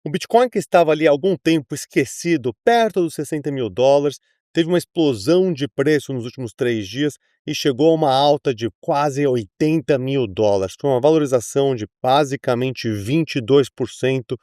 O Bitcoin, que estava ali há algum tempo esquecido, perto dos $60.000, teve uma explosão de preço nos últimos 3 dias e chegou a uma alta de quase $80.000. Foi uma valorização de basicamente 22%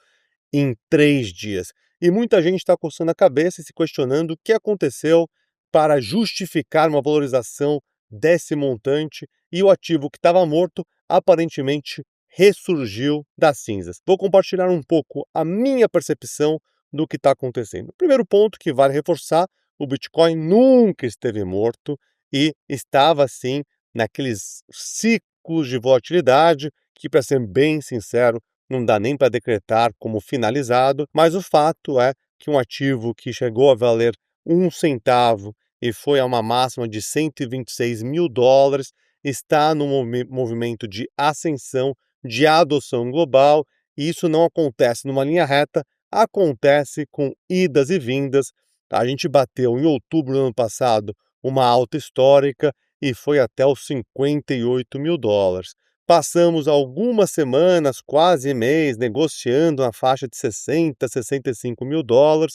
em 3 dias. E muita gente está coçando a cabeça e se questionando o que aconteceu para justificar uma valorização desse montante e o ativo que estava morto aparentemente ressurgiu das cinzas. Vou compartilhar um pouco a minha percepção do que está acontecendo. Primeiro ponto que vale reforçar: o Bitcoin nunca esteve morto e estava sim naqueles ciclos de volatilidade que, para ser bem sincero, não dá nem para decretar como finalizado, mas o fato é que um ativo que chegou a valer 1 centavo e foi a uma máxima de $126.000 está num movimento de ascensão, de adoção global, e isso não acontece numa linha reta, acontece com idas e vindas. A gente bateu em outubro do ano passado uma alta histórica e foi até os $58.000. Passamos algumas semanas, quase mês, negociando na faixa de $60, $65.000.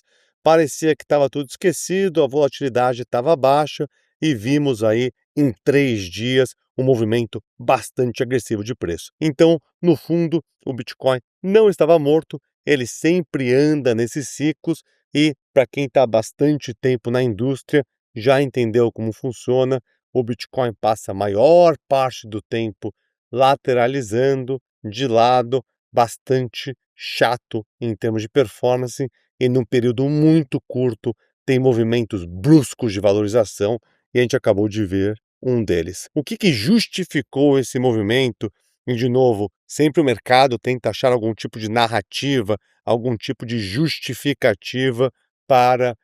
Parecia que estava tudo esquecido, a volatilidade estava baixa e vimos aí em 3 dias um movimento bastante agressivo de preço. Então, no fundo, o Bitcoin não estava morto, ele sempre anda nesses ciclos e, para quem está há bastante tempo na indústria, já entendeu como funciona. O Bitcoin passa a maior parte do tempo lateralizando, de lado, bastante chato em termos de performance, e num período muito curto tem movimentos bruscos de valorização, e a gente acabou de ver um deles. O que justificou esse movimento? E, de novo, sempre o mercado tenta achar algum tipo de narrativa, algum tipo de justificativa para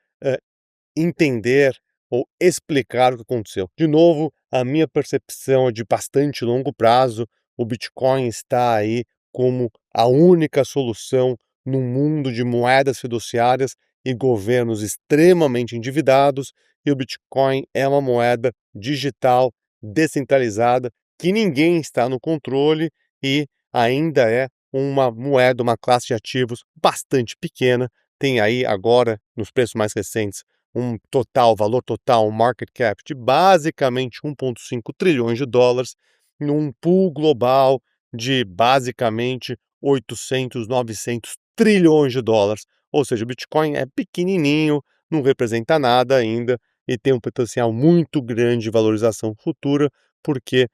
entender ou explicar o que aconteceu. De novo, a minha percepção é de bastante longo prazo. O Bitcoin está aí como a única solução num mundo de moedas fiduciárias e governos extremamente endividados, e o Bitcoin é uma moeda digital, descentralizada, que ninguém está no controle e ainda é uma moeda, uma classe de ativos bastante pequena. Tem aí agora, nos preços mais recentes, um valor total, um market cap de basicamente 1,5 trilhões de dólares, num pool global de basicamente 800, 900 trilhões de dólares. Ou seja, o Bitcoin é pequenininho, não representa nada ainda e tem um potencial muito grande de valorização futura, porque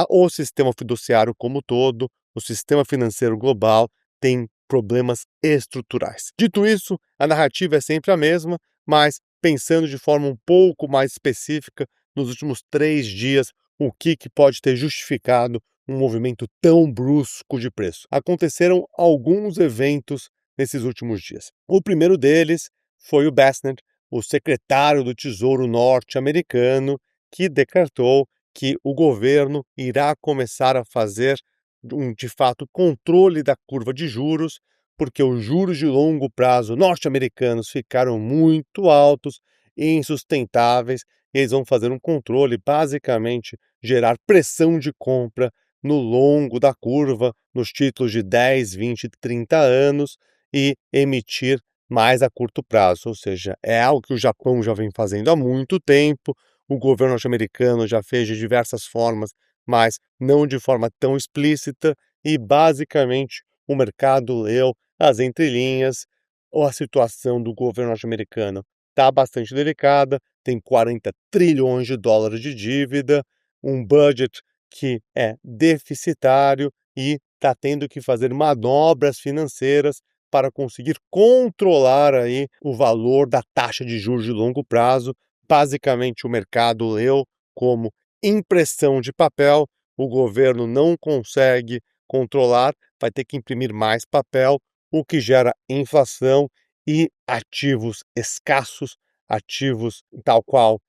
o sistema fiduciário como todo, o sistema financeiro global, tem problemas estruturais. Dito isso, a narrativa é sempre a mesma, mas pensando de forma um pouco mais específica, nos últimos 3 dias, o que pode ter justificado um movimento tão brusco de preço? Aconteceram alguns eventos nesses últimos dias. O primeiro deles foi o Bassett, o secretário do Tesouro norte-americano, que decretou que o governo irá começar a fazer de fato, controle da curva de juros, porque os juros de longo prazo norte-americanos ficaram muito altos e insustentáveis. Eles vão fazer um controle, basicamente gerar pressão de compra no longo da curva, nos títulos de 10, 20, 30 anos e emitir mais a curto prazo. Ou seja, é algo que o Japão já vem fazendo há muito tempo. O governo norte-americano já fez de diversas formas, mas não de forma tão explícita, e basicamente o mercado leu as entrelinhas. A situação do governo norte-americano está bastante delicada, tem 40 trilhões de dólares de dívida, um budget que é deficitário e está tendo que fazer manobras financeiras para conseguir controlar aí o valor da taxa de juros de longo prazo. Basicamente, o mercado leu como impressão de papel, o governo não consegue controlar, vai ter que imprimir mais papel, o que gera inflação e ativos escassos, ativos tal qual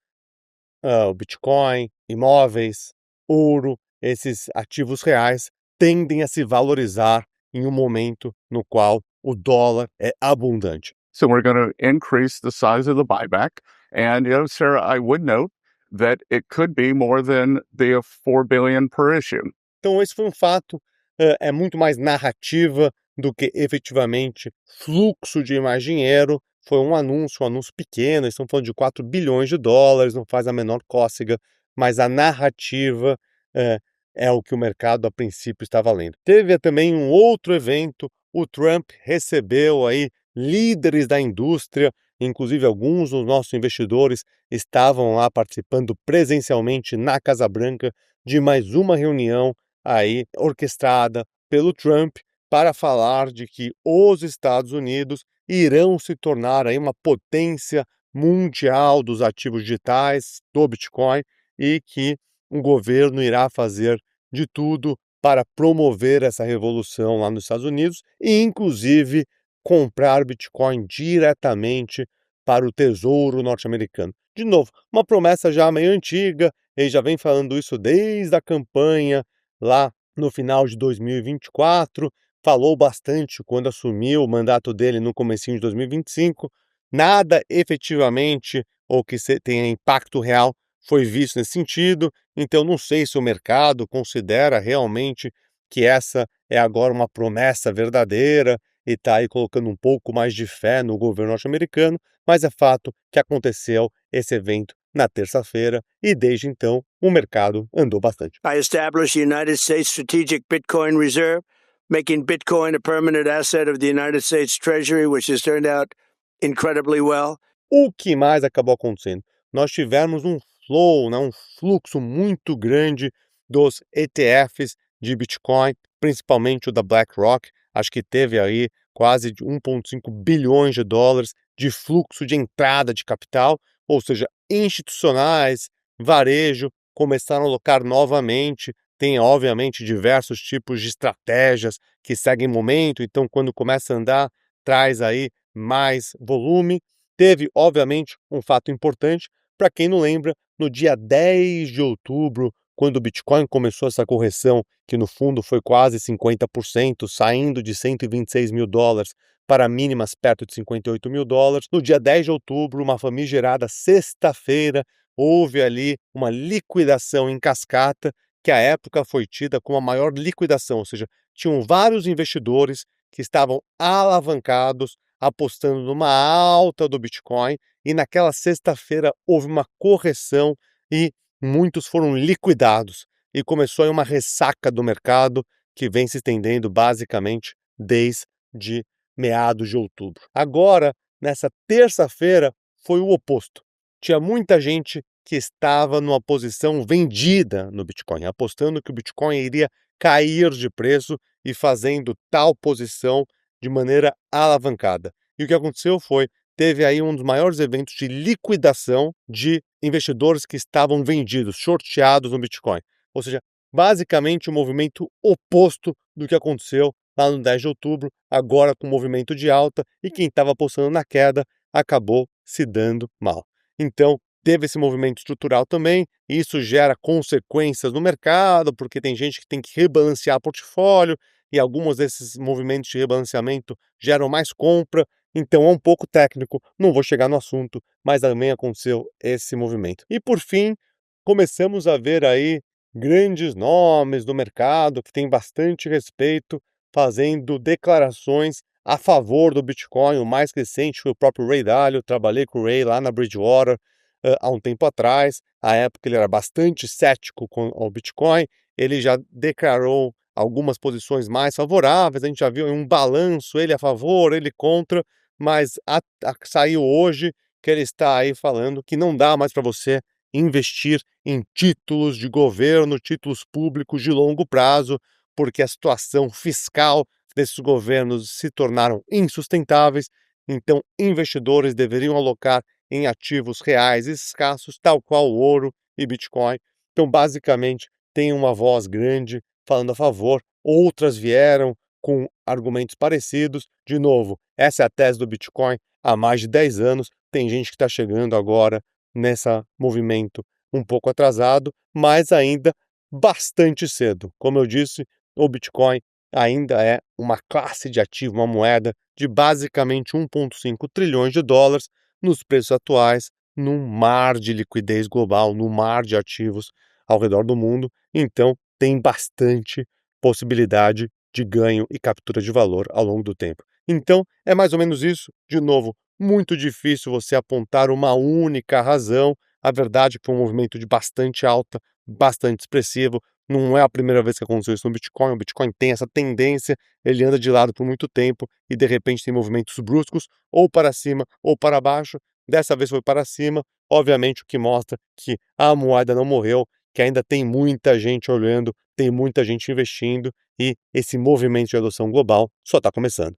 o Bitcoin, imóveis, ouro, esses ativos reais tendem a se valorizar em um momento no qual o dólar é abundante. So we're going to increase the size of the buyback. And, Sarah, I would note that it could be more than the $4 billion per issue. Então esse foi um fato, é muito mais narrativa do que efetivamente fluxo de mais dinheiro. Foi um anúncio pequeno, eles estão falando de 4 bilhões de dólares, não faz a menor cócega, mas a narrativa é, é o que o mercado a princípio estava lendo. Teve também um outro evento, o Trump recebeu aí líderes da indústria, inclusive alguns dos nossos investidores estavam lá participando presencialmente na Casa Branca de mais uma reunião aí orquestrada pelo Trump para falar de que os Estados Unidos irão se tornar aí uma potência mundial dos ativos digitais, do Bitcoin, e que o governo irá fazer de tudo para promover essa revolução lá nos Estados Unidos e, inclusive, comprar Bitcoin diretamente para o Tesouro norte-americano. De novo, uma promessa já meio antiga, ele já vem falando isso desde a campanha lá no final de 2024, falou bastante quando assumiu o mandato dele no comecinho de 2025, nada efetivamente ou que tenha impacto real foi visto nesse sentido, então não sei se o mercado considera realmente que essa é agora uma promessa verdadeira e está aí colocando um pouco mais de fé no governo norte-americano, mas é fato que aconteceu esse evento na terça-feira e desde então o mercado andou bastante. I established the United States Strategic Bitcoin Reserve, making Bitcoin a permanent asset of the United States Treasury, which has turned out incredibly well. O que mais acabou acontecendo? Nós tivemos um flow, um fluxo muito grande dos ETFs de Bitcoin, principalmente o da BlackRock. Acho que teve aí quase 1,5 bilhões de dólares de fluxo de entrada de capital, ou seja, institucionais, varejo, começaram a alocar novamente. Tem, obviamente, diversos tipos de estratégias que seguem momento, então, quando começa a andar, traz aí mais volume. Teve, obviamente, um fato importante. Para quem não lembra, no dia 10 de outubro, quando o Bitcoin começou essa correção, que no fundo foi quase 50%, saindo de 126 mil dólares para mínimas perto de 58 mil dólares, no dia 10 de outubro, uma famigerada sexta-feira, houve ali uma liquidação em cascata, que à época foi tida como a maior liquidação, ou seja, tinham vários investidores que estavam alavancados, apostando numa alta do Bitcoin, e naquela sexta-feira houve uma correção e muitos foram liquidados. E começou aí uma ressaca do mercado que vem se estendendo basicamente desde meados de outubro. Agora, nessa terça-feira, foi o oposto. Tinha muita gente que estava numa posição vendida no Bitcoin, apostando que o Bitcoin iria cair de preço e fazendo tal posição de maneira alavancada. E o que aconteceu foi, teve aí um dos maiores eventos de liquidação de investidores que estavam vendidos, shorteados no Bitcoin. Ou seja, basicamente o movimento oposto do que aconteceu lá no 10 de outubro, agora com movimento de alta, e quem estava apostando na queda acabou se dando mal. Então, teve esse movimento estrutural também, e isso gera consequências no mercado, porque tem gente que tem que rebalancear portfólio, e alguns desses movimentos de rebalanceamento geram mais compra, então é um pouco técnico, não vou chegar no assunto, mas também aconteceu esse movimento. E por fim, começamos a ver aí grandes nomes do mercado que têm bastante respeito, fazendo declarações a favor do Bitcoin. O mais recente foi o próprio Ray Dalio, trabalhei com o Ray lá na Bridgewater há um tempo atrás. À época ele era bastante cético com o Bitcoin, ele já declarou algumas posições mais favoráveis, a gente já viu um balanço, ele a favor, ele contra, mas saiu hoje que ele está aí falando que não dá mais para você investir em títulos de governo, títulos públicos de longo prazo, porque a situação fiscal desses governos se tornaram insustentáveis, então investidores deveriam alocar em ativos reais escassos, tal qual o ouro e Bitcoin. Então, basicamente, tem uma voz grande falando a favor, outras vieram com argumentos parecidos. De novo, essa é a tese do Bitcoin há mais de 10 anos. Tem gente que está chegando agora nesse movimento um pouco atrasado, mas ainda bastante cedo. Como eu disse, o Bitcoin ainda é uma classe de ativo, uma moeda de basicamente 1,5 trilhões de dólares nos preços atuais, num mar de liquidez global, num mar de ativos ao redor do mundo. Então, tem bastante possibilidade de ganho e captura de valor ao longo do tempo. Então, é mais ou menos isso. De novo, muito difícil você apontar uma única razão. A verdade é que foi um movimento de bastante alta, bastante expressivo. Não é a primeira vez que aconteceu isso no Bitcoin. O Bitcoin tem essa tendência, ele anda de lado por muito tempo e de repente tem movimentos bruscos, ou para cima ou para baixo. Dessa vez foi para cima, obviamente o que mostra que a moeda não morreu, que ainda tem muita gente olhando, tem muita gente investindo e esse movimento de adoção global só está começando.